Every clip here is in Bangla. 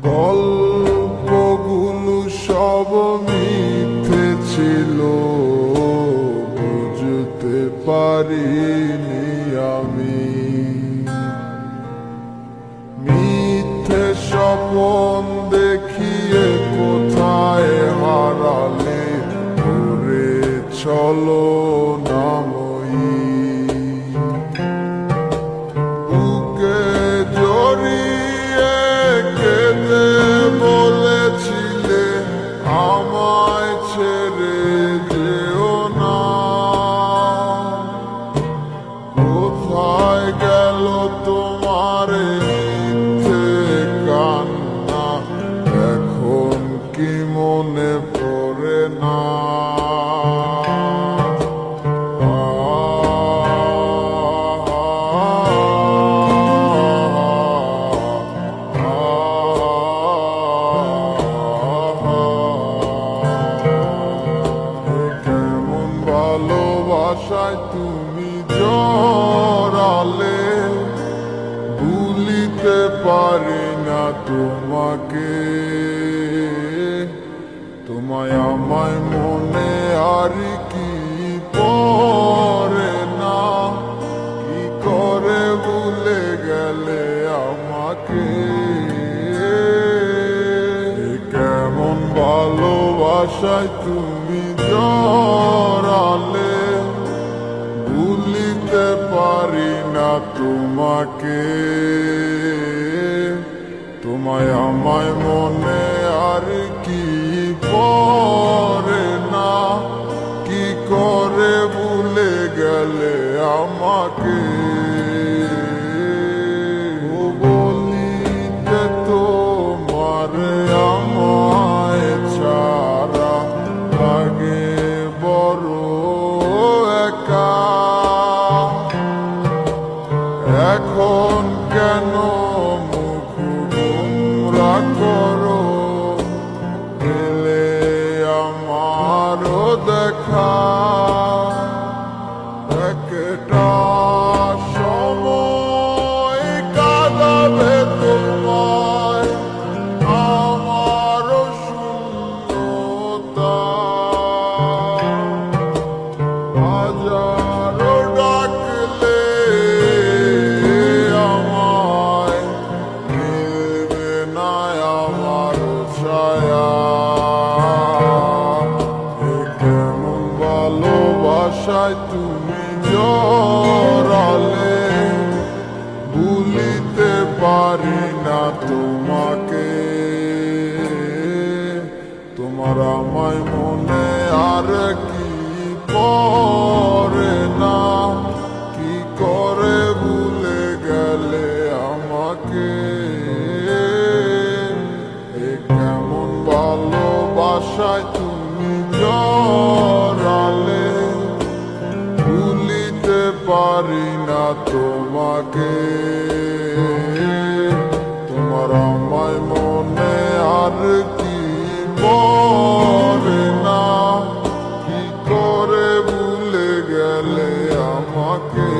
গল্পগুলো সব মিথ্যে ছিল, বুঝতে পারিনি আমি। মিথ্যে স্বপন দেখিয়ে কোথায় হারালে ঘুরে চলো নাময়ী। বুকে জড়িয়ে কেঁদে বলেছিলে আমায় ছেড়ে যেও না। কোথায় গেল তোমার মিথ্যে কান্না, এখন কি মনে পড়ে না? কেমন ভালোবাসায় তুমি জড়ালে, ভুলিতে পারি না তোমাকে। তোমায় আমায় মনে আর কি পড়ে না, কি করে ভুলে গেলে আমাকে। কেমন ভালোবাসায় তুমি জড়ালে, ভুলিতে পারি না তোমাকে। তোমায় আমায় মনে আর কি পড়ে না, কি করে ভুলে গেলে আমাকে। ও বলিতে তোমার আমায় ছাড়া লাগে বড় একা। এখন কেন মুখ গোমরা করো, এলে আমারও দেখা। একটা সময় কাঁদাবে তোমায় আমারও শূন্যতা। হাজারো ডাকলে আমায় মিলবে না আমার ছায়া। কেমন ভালোবাসায় তুমি জড়ালে, ভুলিতে পারি না তোমাকে। তোমার আমায় মনে আর কি পড়ে না, কি করে ভুলে গেলে আমাকে। কেমন ভালোবাসায় তুমি জড়ালে, ভুলিতে পারি না তোমাকে। তোমার আমায় মনে আর কি পড়ে না, কি করে ভুলে গেলে আমাকে।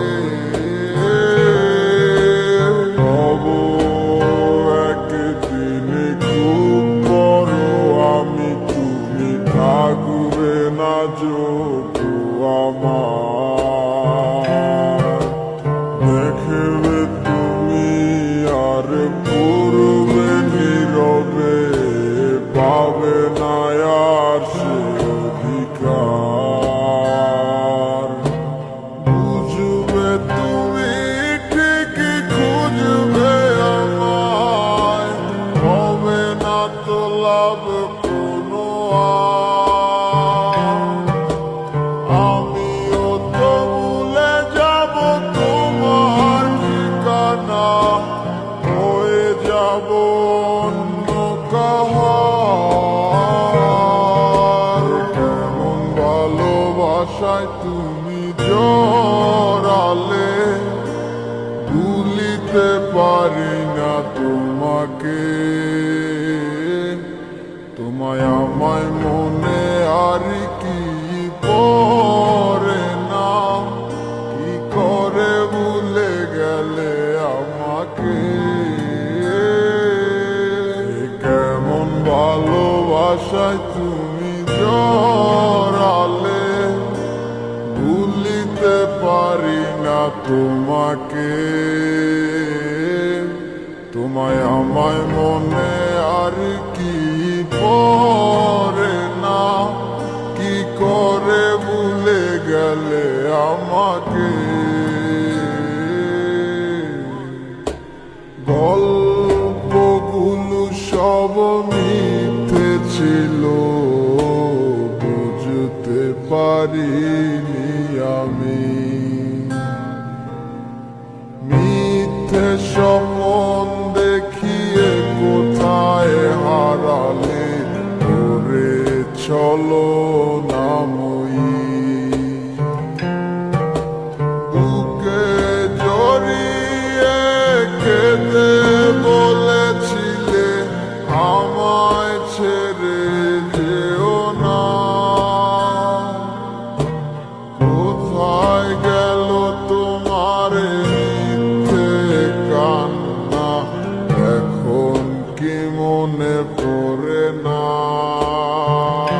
হব একদিন খুব বড় আমি, তুমি থাকবে না যোগু আমার। দেখবে তুমি আর পূর্বে নীরবে, পাবে না আর সে অধিকার। বুঝবে তুমি ঠিকই খুঁজবে আমায়, হবে না তো লাভ কোনো আর। আমিও তো ভুলে যাব তোমার ঠিকানা, হয়ে যাব অন্য কাহার। কেমন ভালোবাসায় তুমি জড়ালে, ভুলিতে পারি না তোমাকে। তোমায় আমায় মনে আর কি পড়ে না, কি করে ভুলে গেলে আমাকে। ভাষায় তুমি জড়ালে, ভুলিতে পারি না তোমাকে। তোমায় আমায় মনে আর কি পড়ে না, কি করে ভুলে গেলে আমাকে। গল্পগুলো সব মিথ্যে ছিল, বুঝতে পারিনি আমি। মিথ্যে স্বপন দেখিয়ে কোথায় হারালে, করে চলো নাময়ী। বুকে জড়িয়ে কেঁদে বলেছিলে, আমায় ছেড়ে যেও না। কোথায় গেল তোমার মিথ্যে কান্না, এখন কি মনে পড়ে